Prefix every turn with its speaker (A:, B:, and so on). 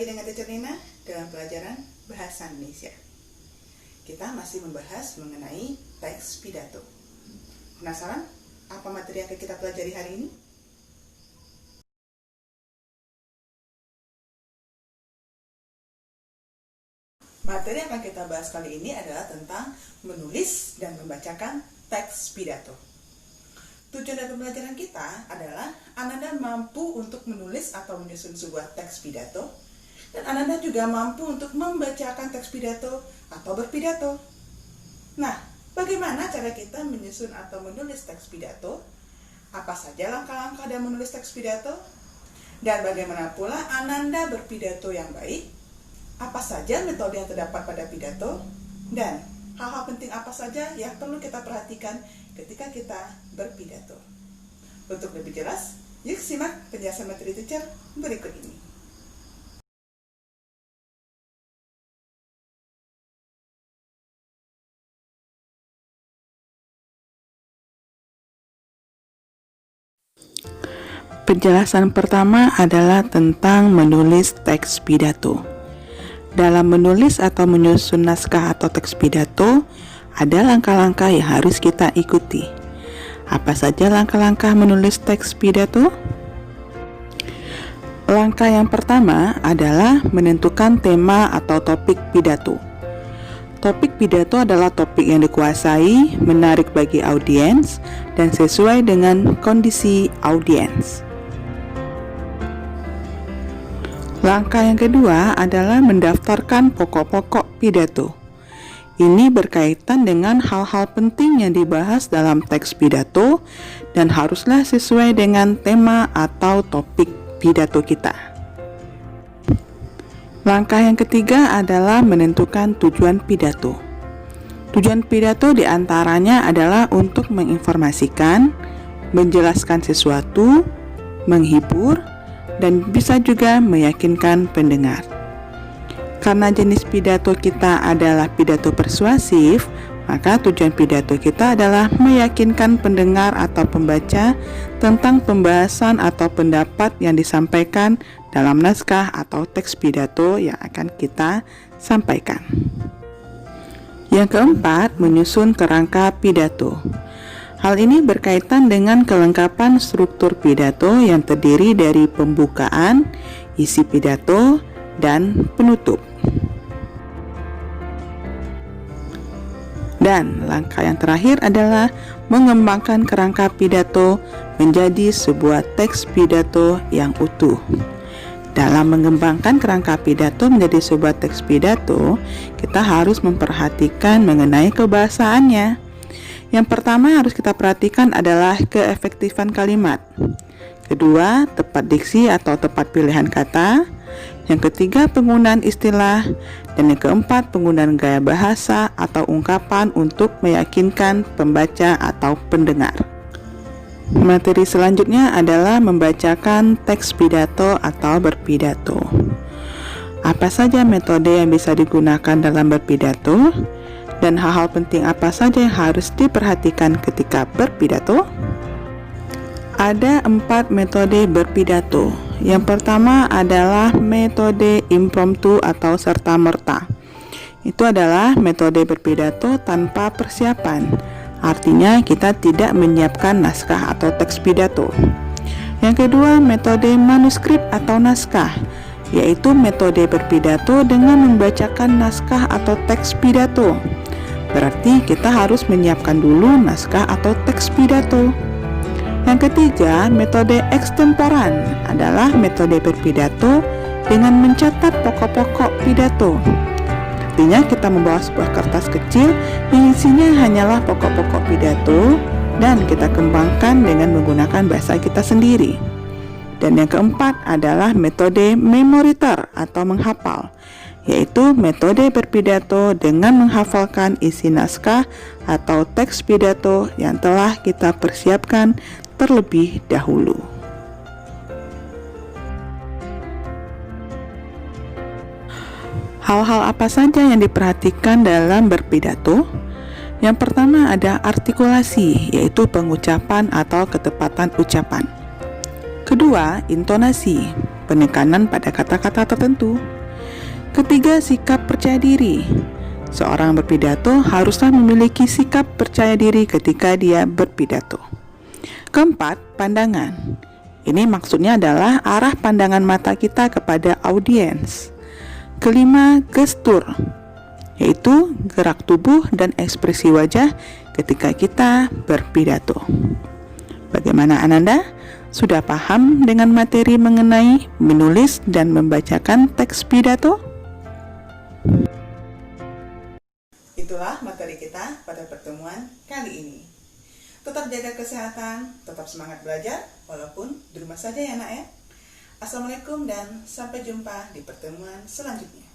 A: dengan Teacher Nina dalam pelajaran Bahasa Indonesia. Kita masih membahas mengenai teks pidato. Penasaran apa materi yang akan kita pelajari hari ini? Materi yang akan kita bahas kali ini adalah tentang menulis dan membacakan teks pidato. Tujuan dari pembelajaran kita adalah Ananda mampu untuk menulis atau menyusun sebuah teks pidato, dan Ananda juga mampu untuk membacakan teks pidato atau berpidato. Nah, bagaimana cara kita menyusun atau menulis teks pidato? Apa saja langkah-langkah dalam menulis teks pidato? Dan bagaimana pula Ananda berpidato yang baik? Apa saja metode yang terdapat pada pidato? Dan hal-hal penting apa saja yang perlu kita perhatikan ketika kita berpidato? Untuk lebih jelas, yuk simak penjelasan materi teacher berikut ini.
B: Penjelasan pertama adalah tentang menulis teks pidato. Dalam menulis atau menyusun naskah atau teks pidato, ada langkah-langkah yang harus kita ikuti. Apa saja langkah-langkah menulis teks pidato? Langkah yang pertama adalah menentukan tema atau topik pidato. Topik pidato adalah topik yang dikuasai, menarik bagi audiens, dan sesuai dengan kondisi audiens. Langkah yang kedua adalah mendaftarkan pokok-pokok pidato. Ini berkaitan dengan hal-hal penting yang dibahas dalam teks pidato dan haruslah sesuai dengan tema atau topik pidato kita. Langkah yang ketiga adalah menentukan tujuan pidato. Tujuan pidato diantaranya adalah untuk menginformasikan, menjelaskan sesuatu, menghibur, dan bisa juga meyakinkan pendengar. Karena jenis pidato kita adalah pidato persuasif, maka tujuan pidato kita adalah meyakinkan pendengar atau pembaca tentang pembahasan atau pendapat yang disampaikan dalam naskah atau teks pidato yang akan kita sampaikan. Yang keempat, menyusun kerangka pidato. Hal ini berkaitan dengan kelengkapan struktur pidato yang terdiri dari pembukaan, isi pidato, dan penutup. Dan langkah yang terakhir adalah mengembangkan kerangka pidato menjadi sebuah teks pidato yang utuh. Dalam mengembangkan kerangka pidato menjadi sebuah teks pidato, kita harus memperhatikan mengenai kebahasaannya. Yang pertama yang harus kita perhatikan adalah keefektifan kalimat. Kedua, tepat diksi atau tepat pilihan kata. Yang ketiga, penggunaan istilah. Dan yang keempat, penggunaan gaya bahasa atau ungkapan untuk meyakinkan pembaca atau pendengar. Materi selanjutnya adalah membacakan teks pidato atau berpidato. Apa saja metode yang bisa digunakan dalam berpidato? Dan hal-hal penting apa saja yang harus diperhatikan ketika berpidato? Ada 4 metode berpidato. Yang pertama adalah metode impromptu atau serta-merta. Itu adalah metode berpidato tanpa persiapan. Artinya kita tidak menyiapkan naskah atau teks pidato. Yang kedua, metode manuskrip atau naskah, yaitu metode berpidato dengan membacakan naskah atau teks pidato. Berarti kita harus menyiapkan dulu naskah atau teks pidato. Yang ketiga, metode ekstemporan adalah metode berpidato dengan mencatat pokok-pokok pidato. Artinya kita membawa sebuah kertas kecil yang isinya hanyalah pokok-pokok pidato dan kita kembangkan dengan menggunakan bahasa kita sendiri. Dan yang keempat adalah metode memoriter atau menghafal, yaitu metode berpidato dengan menghafalkan isi naskah atau teks pidato yang telah kita persiapkan terlebih dahulu. Hal-hal apa saja yang diperhatikan dalam berpidato? Yang pertama ada artikulasi, yaitu pengucapan atau ketepatan ucapan. Kedua, intonasi, penekanan pada kata-kata tertentu. Ketiga, sikap percaya diri. Seorang berpidato haruslah memiliki sikap percaya diri ketika dia berpidato. Keempat, pandangan. Ini maksudnya adalah arah pandangan mata kita kepada audiens. Kelima, gestur, yaitu gerak tubuh dan ekspresi wajah ketika kita berpidato. Bagaimana Ananda? Sudah paham dengan materi mengenai menulis dan membacakan teks pidato?
A: Itulah materi kita pada pertemuan kali ini. Tetap jaga kesehatan, tetap semangat belajar, walaupun di rumah saja ya nak ya. Assalamualaikum dan sampai jumpa di pertemuan selanjutnya.